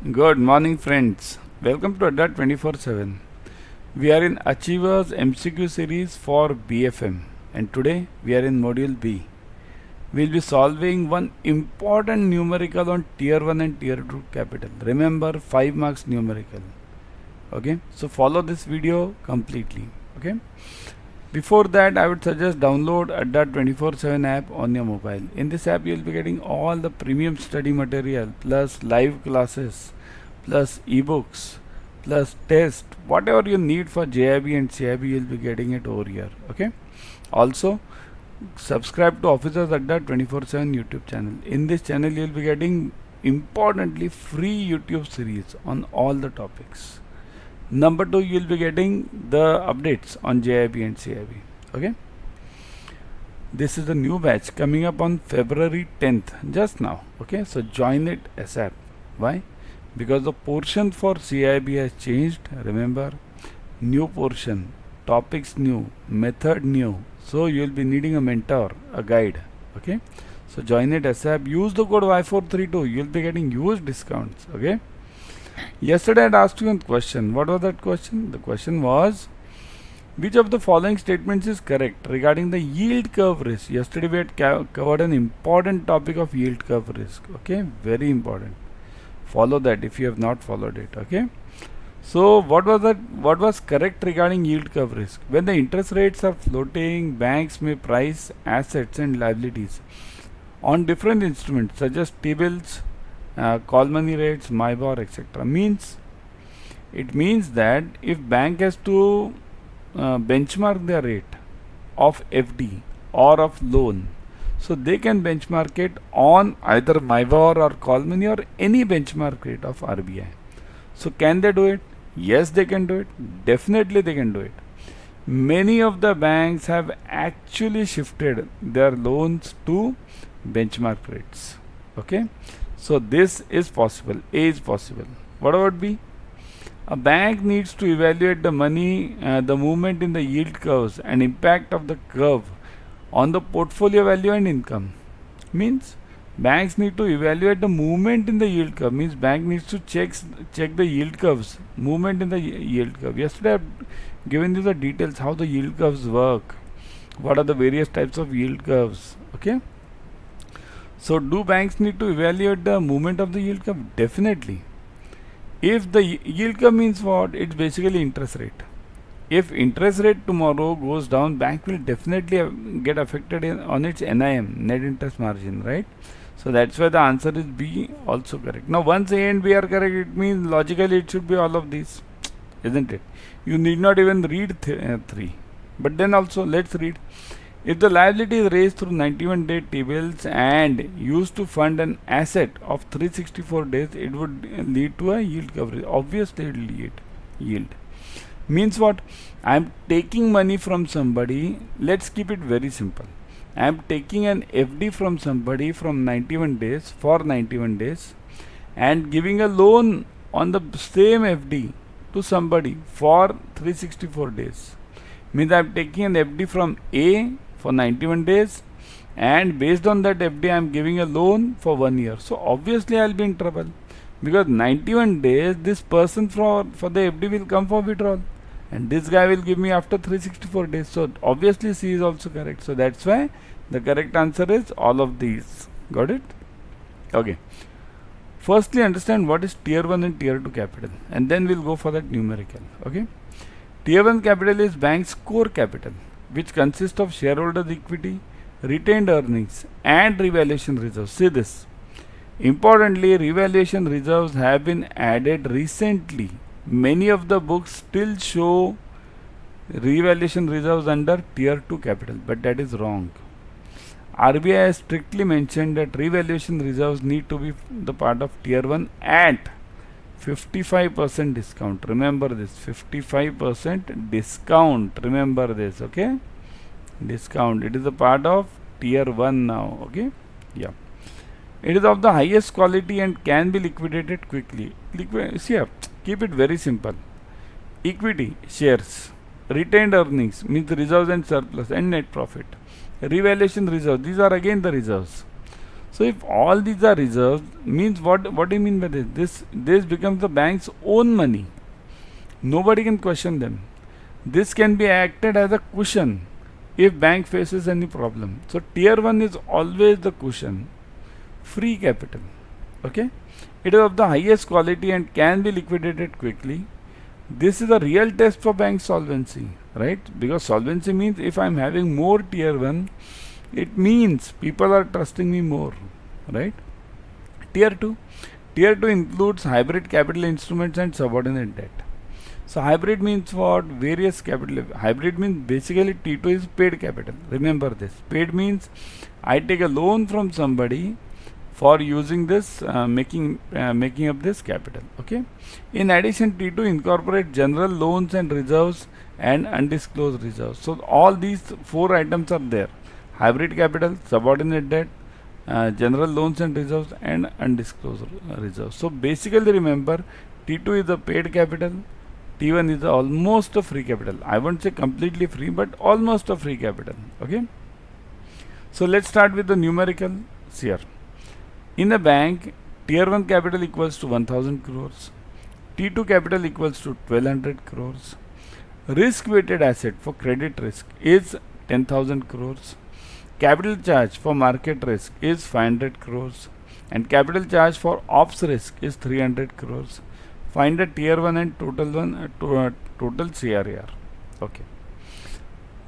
Good morning, friends. Welcome to Adda 24/7. We are in Achievers MCQ series for BFM, and today we are in Module B. We'll be solving one important numerical on Tier 1 and Tier 2 capital. Remember, 5 marks numerical. Okay, so follow this video completely. Okay, before that, I would suggest download Adda 24/7 app on your mobile. In this app, you'll be getting all the premium study material plus live classes plus ebooks plus test. Whatever you need for JAIIB and CAIIB, you'll be getting it over here. Okay. Also, subscribe to Officers Adda 24/7 YouTube channel. In this channel, you'll be getting importantly free YouTube series on all the topics. Number 2, you'll be getting the updates on JAIIB and CAIIB. Okay. This is a new batch coming up on February 10th, just now. Okay. So join it ASAP. Why? Because the portion for CAIIB has changed. Remember, new portion, topics new, method new. So you'll be needing a mentor, a guide. Okay. So join it ASAP. Use the code Y432. You'll be getting huge discounts. Okay. Yesterday I had asked you a question. What was that question? The question was, which of the following statements is correct regarding the yield curve risk? Yesterday we had covered an important topic of yield curve risk. Okay, very important. Follow that if you have not followed it. Okay. So what was that? What was correct regarding yield curve risk? When the interest rates are floating, banks may price assets and liabilities on different instruments such as T-bills, call money rates, MIBOR, etc. It means that if bank has to benchmark their rate of FD or of loan, so they can benchmark it on either MIBOR or call money or any benchmark rate of RBI. So can they do it? Yes, they can do it. Definitely they can do it. Many of the banks have actually shifted their loans to benchmark rates. Okay. So this is possible. A is possible. What about B? A bank needs to evaluate the the movement in the yield curves and impact of the curve on the portfolio value and income. Means banks need to evaluate the movement in the yield curve. Means bank needs to check the yield curves, movement in the yield curve. Yesterday I've given you the details how the yield curves work. What are the various types of yield curves? Okay. So do banks need to evaluate the movement of the yield curve? Definitely. If the yield curve means what? It's basically interest rate. If interest rate tomorrow goes down, bank will definitely get affected on its NIM, net interest margin, right? So that's why the answer is B also correct. Now once A and B are correct, it means logically it should be all of these, isn't it? You need not even read 3. But then also let's read. If the liability is raised through 91-day T-bills and used to fund an asset of 364 days, it would lead to a yield coverage. Obviously, it will lead yield. Means what? I am taking money from somebody. Let's keep it very simple. I am taking an FD from somebody from 91 days for 91 days and giving a loan on the same FD to somebody for 364 days. Means I am taking an FD from A for 91 days and based on that FD I am giving a loan for 1 year. So obviously I will be in trouble because 91 days this person for the FD will come for withdrawal and this guy will give me after 364 days. So obviously C is also correct. So that's why the correct answer is all of these. Got it? Okay. Firstly understand what is Tier 1 and Tier 2 capital and then we'll go for that numerical. Okay. Tier 1 capital is bank's core capital, which consists of shareholders' equity, retained earnings and revaluation reserves. See this. Importantly, revaluation reserves have been added recently. Many of the books still show revaluation reserves under Tier 2 capital, but that is wrong. RBI has strictly mentioned that revaluation reserves need to be the part of Tier 1 at 55% discount. Remember this, 55% discount. Remember this, okay? Discount. It is a part of Tier 1 now, okay? Yeah. It is of the highest quality and can be liquidated quickly. See, keep it very simple. Equity, shares. Retained earnings means reserves and surplus and net profit. Revaluation reserve, these are again the reserves. So if all these are reserves, means what do you mean by this? This becomes the bank's own money. Nobody can question them. This can be acted as a cushion if bank faces any problem. So tier 1 is always the cushion. Free capital. Okay. It is of the highest quality and can be liquidated quickly. This is a real test for bank solvency, right? Because solvency means if I am having more tier 1, it means people are trusting me more, right? Tier 2. Tier 2 includes hybrid capital instruments and subordinate debt. So hybrid means what? Various capital. Hybrid means basically T2 is paid capital. Remember this. Paid means I take a loan from somebody for using this, making up this capital. Okay. In addition, T2 incorporate general loans and reserves and undisclosed reserves. So all these 4 items are there: hybrid capital, subordinate debt, general loans and reserves, and undisclosed reserves. So basically, remember, T2 is a paid capital. T1 is almost a free capital. I won't say completely free, but almost a free capital. Okay. So let's start with the numericals here. In a bank, tier 1 capital equals to 1000 crores. T2 capital equals to 1200 crores. Risk weighted asset for credit risk is 10,000 crores. Capital charge for market risk is 500 crores. And capital charge for ops risk is 300 crores. Find the tier 1 and total CRAR. Okay.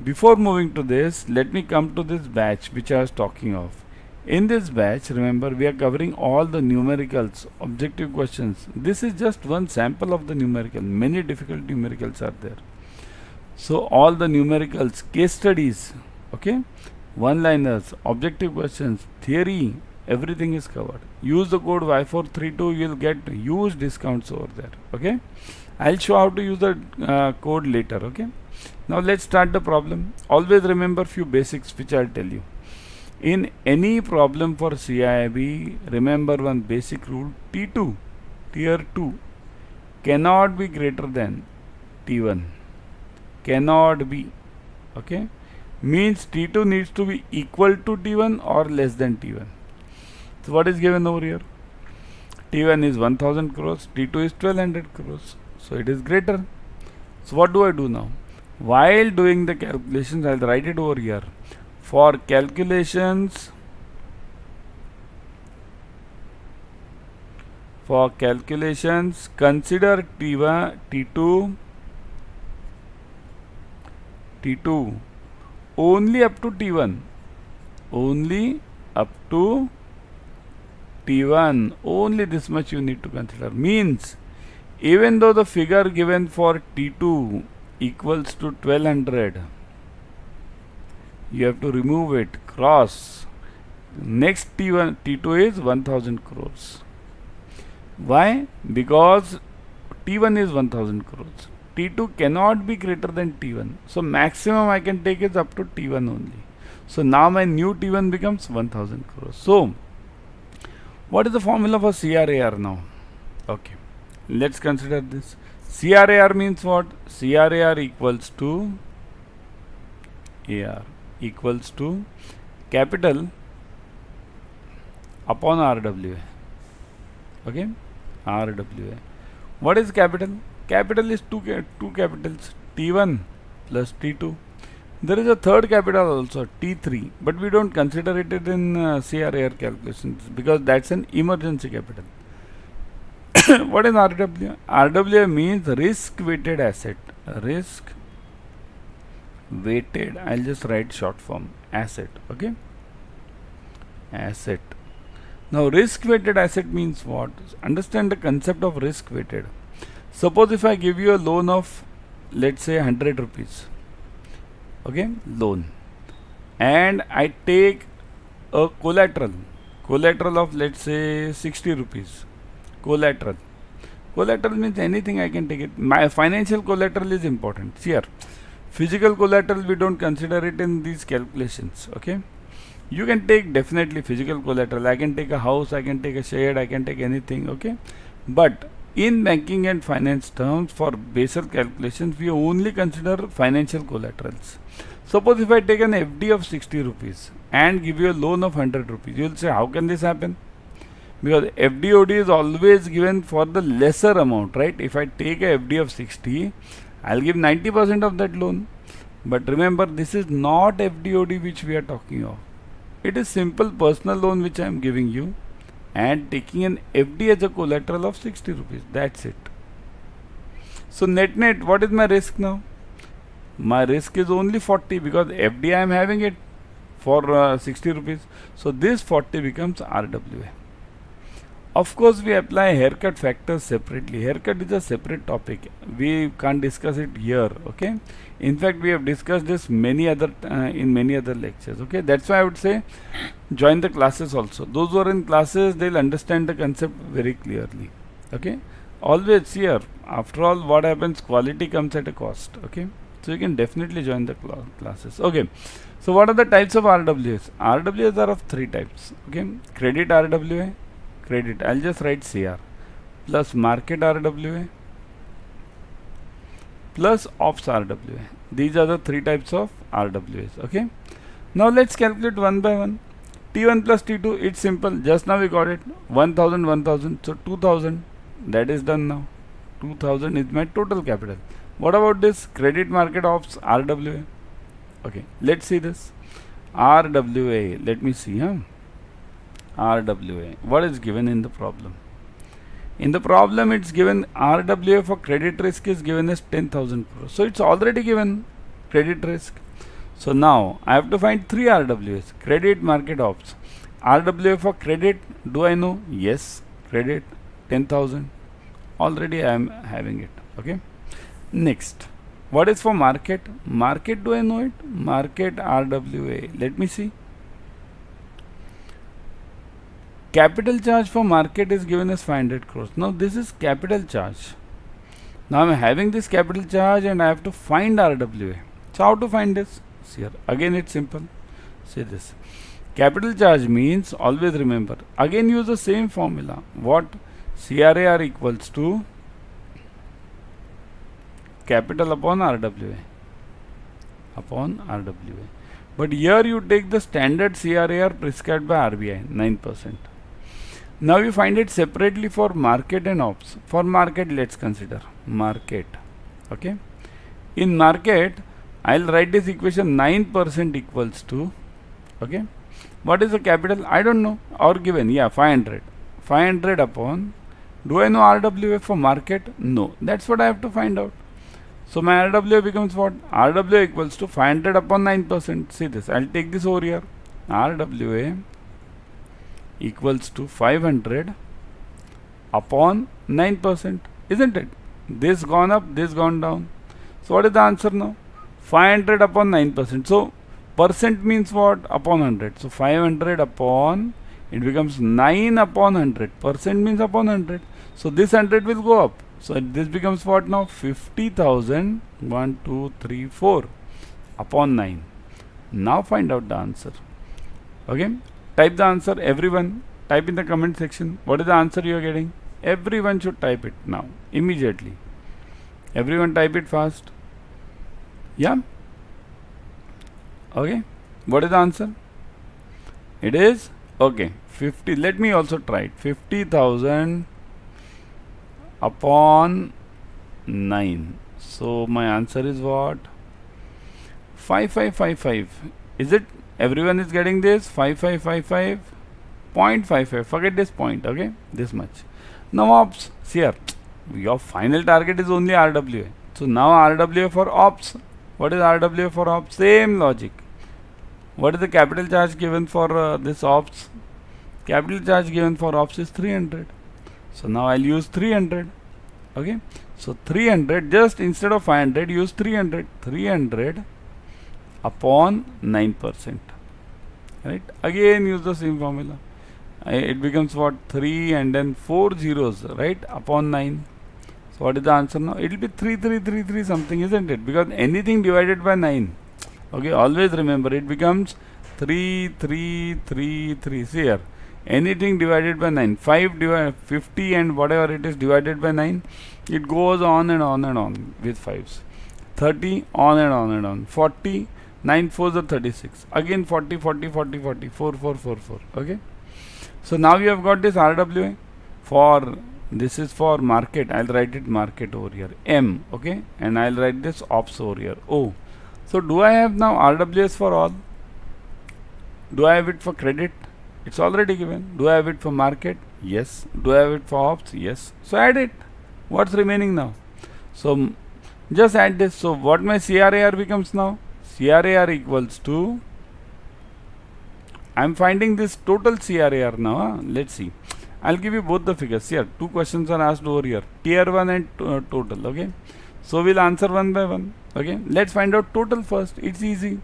Before moving to this, let me come to this batch which I was talking of. In this batch, remember, we are covering all the numericals, objective questions. This is just one sample of the numerical. Many difficult numericals are there. So all the numericals, case studies, okay, one-liners, objective questions, theory, everything is covered. Use the code Y432, you will get huge discounts over there. Okay, I'll show how to use the code later. Okay, now let's start the problem. Always remember few basics which I'll tell you. In any problem for CAIIB, remember one basic rule: T2, tier 2, cannot be greater than T1. Cannot be. Okay, means T2 needs to be equal to T1 or less than T1. So what is given over here? T1 is 1000 crores, T2 is 1200 crores. So it is greater. So what do I do now? While doing the calculations, I'll write it over here. For calculations, consider T1, T2 only up to T1. Only up to T1. Only this much you need to consider. Means, even though the figure given for T2 equals to 1200, you have to remove it, cross. Next T2 is 1000 crores. Why? Because T1 is 1000 crores. T2 cannot be greater than T1. So maximum I can take is up to T1 only. So now my new T1 becomes 1000 crores. So what is the formula for CRAR now? Okay, let's consider this. CRAR means what? CRAR equals to AR equals to capital upon RWA. Okay, RWA. What is capital? Capital is two capitals, T1 plus T2. There is a third capital also, T3, but we don't consider it in CRAR calculations because that's an emergency capital. What is RWA? RWA means risk weighted asset. Risk weighted, I'll just write short form, asset. Okay, asset. Now risk weighted asset means what? Understand the concept of risk weighted. Suppose if I give you a loan of, let's say, 100 rupees, okay, loan, and I take a collateral of, let's say, 60 rupees. Collateral means anything I can take it. My financial collateral is important here. Physical collateral we don't consider it in these calculations. Okay, you can take definitely physical collateral. I can take a house, I can take a shed, I can take anything. Okay, but In banking and finance terms, for Basel calculations, we only consider financial collaterals. Suppose if I take an FD of 60 rupees and give you a loan of 100 rupees, you will say, how can this happen? Because FDOD is always given for the lesser amount, right? If I take a FD of 60, I'll give 90% of that loan. But remember, this is not FDOD which we are talking of. It is simple personal loan which I am giving you and taking an FD as a collateral of 60 rupees. That's it. So net, what is my risk now? My risk is only 40 because FD I am having it for 60 rupees. So this 40 becomes RWA. Of course, we apply haircut factors separately. Haircut is a separate topic. We can't discuss it here. Okay. In fact, we have discussed this in many other lectures. Okay. That's why I would say join the classes also. Those who are in classes, they'll understand the concept very clearly. Okay. Always here. After all, what happens? Quality comes at a cost. Okay. So you can definitely join the classes. Okay. So what are the types of RWAs? RWAs are of three types. Okay. Credit RWA. Credit, I'll just write CR plus market RWA plus ops RWA. These are the three types of RWAs. Okay. Now let's calculate one by one. T1 plus T2, it's simple. Just now we got it. 1000, 1000. So 2000. That is done now. 2000 is my total capital. What about this credit market ops RWA? Okay. Let's see this. RWA. Let me see. RWA. What is given in the problem? In the problem, it's given RWA for credit risk is given as 10,000 crores. So it's already given credit risk. So now I have to find three RWAs. Credit market ops. RWA for credit. Do I know? Yes. Credit 10,000. Already I am having it. Okay. Next. What is for market? Market, do I know it? Market RWA. Let me see. Capital charge for market is given as 500 crores. Now this is capital charge. Now I am having this capital charge and I have to find RWA. So how to find this? See here. Again it's simple. See this. Capital charge means, always remember, again use the same formula. What? CRAR equals to capital upon RWA. Upon RWA. But here you take the standard CRAR prescribed by RBI, 9%. Now you find it separately for market and ops. For market, let's consider market. Okay. In market, I'll write this equation 9% equals to, okay. What is the capital? I don't know. Or given, yeah, 500. 500 upon, do I know RWA for market? No. That's what I have to find out. So my RWA becomes what? RWA equals to 500 upon 9%. See this. I'll take this over here. RWA equals to 500 upon 9%. Isn't it? This gone up, this gone down. So what is the answer now? 500 upon 9%. So percent means what? Upon 100. So 500 upon, it becomes 9 upon 100. Percent means upon 100. So this 100 will go up. So this becomes what now? 50,000, 1, 2, 3, 4 upon 9. Now find out the answer. Okay. Type the answer, everyone. Type in the comment section. What is the answer you are getting? Everyone should type it now, immediately. Everyone type it fast. Yeah. Okay. What is the answer? It is, okay, 50. Let me also try it. 50,000 upon 9. So my answer is what? 5555. Is it? Everyone is getting this? 5555. 0.55. Forget this point. Okay. This much. Now ops. See here. Your final target is only RWA. So now RWA for ops. What is RWA for ops? Same logic. What is the capital charge given for this ops? Capital charge given for ops is 300. So now I'll use 300. Okay. So 300, just instead of 500, use 300. 300 upon 9%. Right. Again use the same formula. It becomes what? 3 and then 4 zeros, right? Upon 9. So what is the answer now? It will be 3333 something, isn't it? Because anything divided by 9. Okay, always remember it becomes 3333. See here. Anything divided by 9, 50 and whatever it is divided by 9, it goes on and on and on with 5s. 30, on and on and on. 40, 9 4s are 36. Again 40, 40, 40, 40, 4, 4, 4, 4. Okay. So now you have got this RWA for, this is for market. I'll write it market over here. M, okay. And I'll write this ops over here. O. So do I have now RWAs for all? Do I have it for credit? It's already given. Do I have it for market? Yes. Do I have it for ops? Yes. So add it. What's remaining now? So just add this. So what my CRAR becomes now? CRAR equals to, I'm finding this total CRAR now. Let's see. I'll give you both the figures. Here, two questions are asked over here. Tier 1 and total. Okay. So we'll answer one by one. Okay. Let's find out total first. It's easy.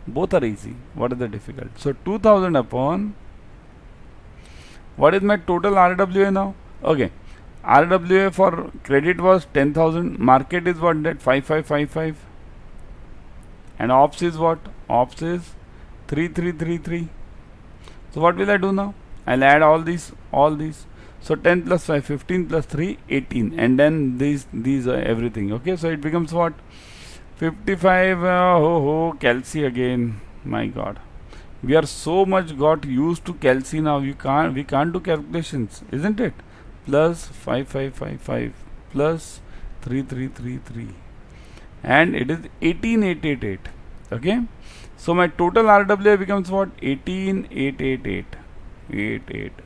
Both are easy. What is the difficult? So 2000 upon, what is my total RWA now? Okay. RWA for credit was 10,000. Market is what? That 5555. And ops is what? Ops is 3333. So what will I do now? I'll add all these. So 10 plus 5, 15 plus 3, 18. And then these are everything. Okay. So it becomes what? 55. Calci again. My God. We are so much got used to calci now. We can't do calculations, isn't it? Plus 5555 plus 3333. And it is 18888. Okay. So my total RWA becomes what? 18888.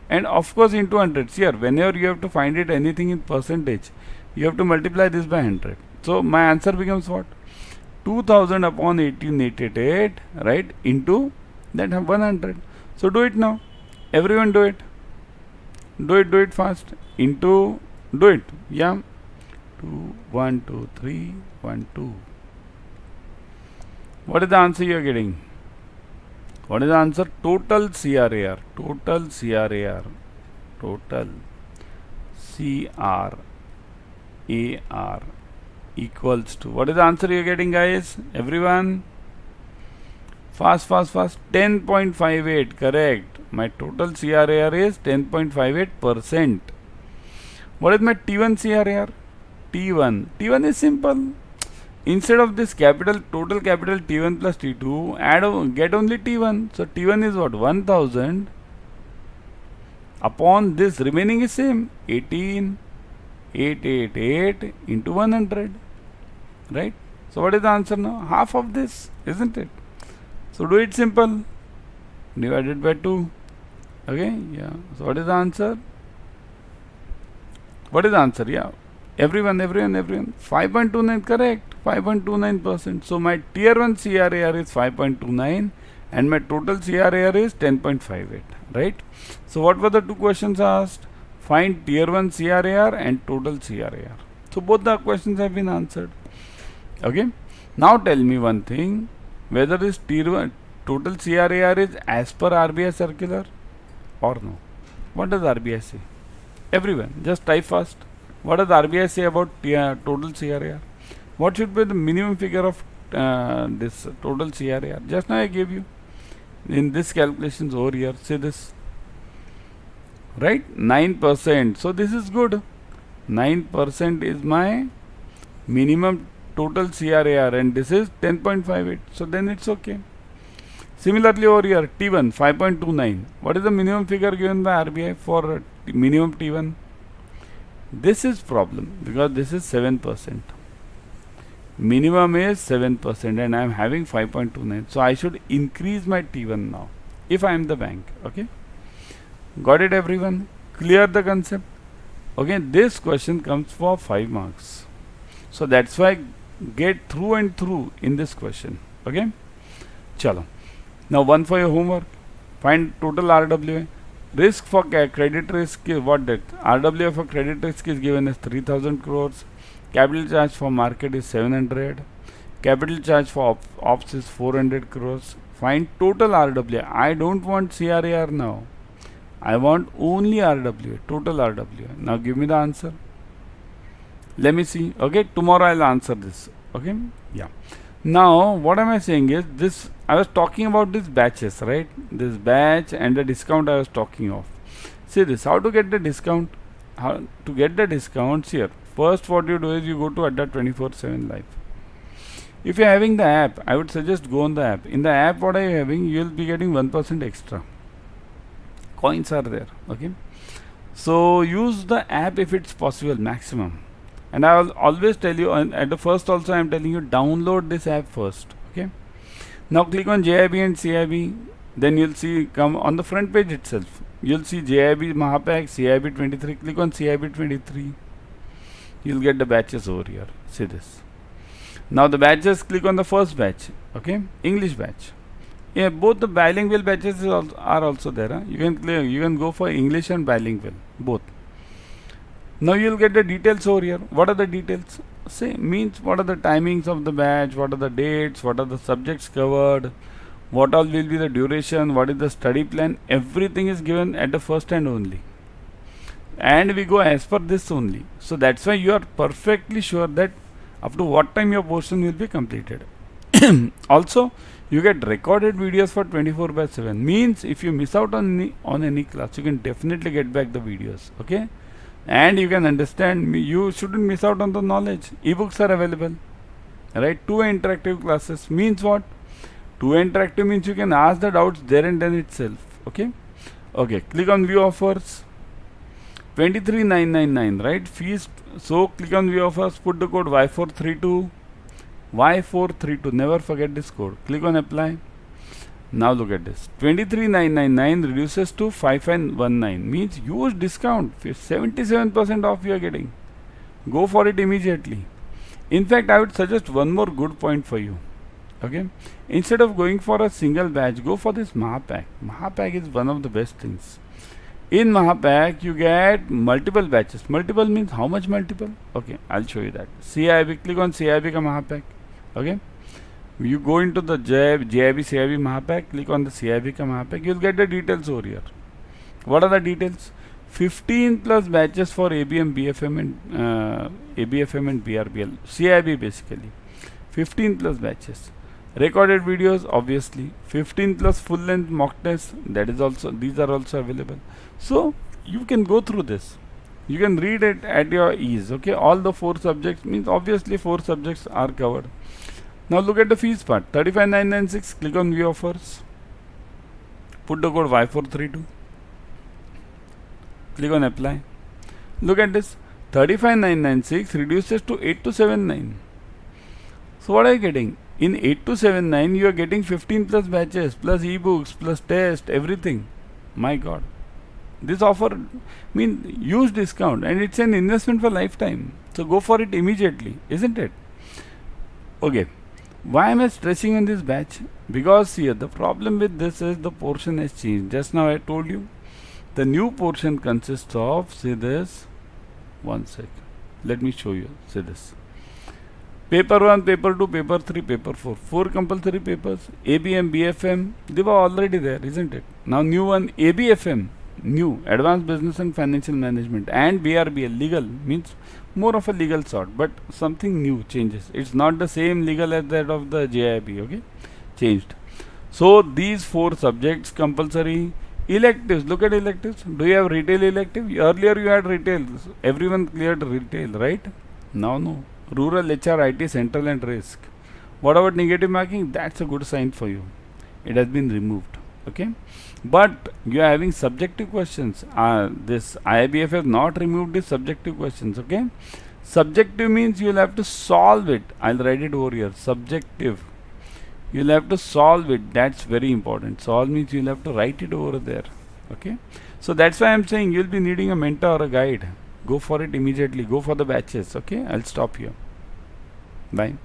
And of course into hundreds. Here, whenever you have to find it anything in percentage, you have to multiply this by 100. So my answer becomes what? 2000 upon 18888, right? Into that 100. So do it now. Everyone do it. Do it fast. Into, do it. Yeah. 2, 1, 2, 3, 1, 2. What is the answer you are getting? What is the answer? Total CRAR. Total CRAR. Total CRAR equals to, what is the answer you are getting, guys? Everyone? Fast. 10.58. Correct. My total CRAR is 10.58%. What is my T1 CRAR? T1 is simple. Instead of this total capital T1 plus T2, get only T1. So T1 is what? 1000 upon this remaining is same. 18888 into 100. Right? So what is the answer now? Half of this, isn't it? So do it simple. Divided by 2. Okay? Yeah. So what is the answer? What is the answer? Yeah. Everyone. 5.29, correct. 5.29%. So my tier 1 CRAR is 5.29 and my total CRAR is 10.58. Right? So what were the two questions asked? Find tier 1 CRAR and total CRAR. So both the questions have been answered. Okay? Now tell me one thing. Whether this tier 1 total CRAR is as per RBI circular or no. What does RBI say? Everyone, just type fast. What does RBI say about total CRAR? What should be the minimum figure of this total CRAR? Just now I gave you in this calculations over here. Say this, right? 9%. So this is good. 9% is my minimum total CRAR and this is 10.58. So then it's okay. Similarly over here, T1 5.29. What is the minimum figure given by RBI for minimum T1? This is problem because this is 7%. Minimum is 7% and I am having 5.29. So I should increase my T1 now if I am the bank. Okay. Got it, everyone? Clear the concept? Okay. This question comes for 5 marks. So that's why get through and through in this question. Okay. Chalo. Now one for your homework. Find total RWA. Risk for credit risk is what that? RWA for credit risk is given as 3000 crores. Capital charge for market is 700. Capital charge for ops is 400 crores. Find total RWA. I don't want CRAR now. I want only RWA, total RWA. Now give me the answer. Let me see. Okay, tomorrow I'll answer this. Okay, yeah. Now what am I saying is this, I was talking about these batches, right? This batch and the discount I was talking of. See this, how to get the discount. How to get the discounts here. First what you do is you go to Adda 24/7 live. If you are having the app, I would suggest go on the app. In the app what are you having, you will be getting 1% extra. Coins are there, okay. So use the app if it's possible, maximum. And I will always tell you, and at the first also I am telling you, download this app first, okay. Now click on JAIIB and CAIIB, then you'll see come on the front page itself. You'll see JAIIB Mahapack, CAIIB 23, click on CAIIB 23. You'll get the batches over here, see this. Now the batches, click on the first batch, okay, English batch. Yeah, both the bilingual batches are also there. Huh? You can go for English and bilingual, both. Now you'll get the details over here. What are the details? Say means what are the timings of the batch, what are the dates, what are the subjects covered, what all will be the duration, what is the study plan. Everything is given at the first hand only. And we go as per this only. So that's why you are perfectly sure that up to what time your portion will be completed. Also, you get recorded videos for 24/7. Means if you miss out on any class, you can definitely get back the videos. Okay, and you can understand. You shouldn't miss out on the knowledge. Ebooks are available, right? 2 interactive classes means what? 2 interactive means you can ask the doubts there and then itself. Okay, okay. Click on view offers. 23,999, right? Fees. So click on view offers. Put the code Y432. Y432, never forget this code. Click on apply. Now look at this. 23,999 reduces to 5,519, means huge discount. 77% off you are getting. Go for it immediately. In fact, I would suggest one more good point for you. Okay, instead of going for a single batch, go for this Mahapack. Mahapack is one of the best things. In Mahapack, you get multiple batches. Multiple means how much multiple? Okay, I'll show you that. CAIIB, click on CAIIB ka Mahapack. Okay, you go into the JAIIB CAIIB Mahapack, click on the CAIIB ka Mahapack. You'll get the details over here. What are the details? 15 plus batches for ABM, BFM and ABFM and BRBL. CAIIB basically. 15 plus batches. Recorded videos, obviously. 15 plus full length mock tests. That is also, these are also available. So you can go through this. You can read it at your ease. Okay, all the 4 subjects means obviously 4 subjects are covered. Now look at the fees part. 35,996. Click on view offers. Put the code Y432. Click on apply. Look at this. 35,996 reduces to 8,279. So what are you getting? In 8,279 you are getting 15 plus batches plus ebooks plus test, everything. My God. This offer means huge discount and it's an investment for lifetime. So go for it immediately, isn't it? Okay. Why am I stressing on this batch? Because here the problem with this is the portion has changed. Just now I told you the new portion consists of, see this, one sec. Let me show you. See this. Paper 1, paper 2, paper 3, paper 4. 4 compulsory papers. ABM, BFM, they were already there, isn't it? Now new one, ABFM, new, Advanced Business and Financial Management, and BRBL, legal, means more of a legal sort, but something new changes. It's not the same legal as that of the JAIIB, okay? Changed. So these 4 subjects compulsory. Electives, look at electives. Do you have retail elective? Earlier you had retail. Everyone cleared retail, right? Now no. Rural, HR, IT, Central and Risk. What about negative marking? That's a good sign for you. It has been removed. Okay. But you are having subjective questions. This IIBF has not removed the subjective questions. Okay. Subjective means you will have to solve it. I'll write it over here. Subjective. You will have to solve it. That's very important. Solve means you will have to write it over there. Okay. So that's why I'm saying you will be needing a mentor or a guide. Go for it immediately. Go for the batches. Okay. I'll stop here. Bye.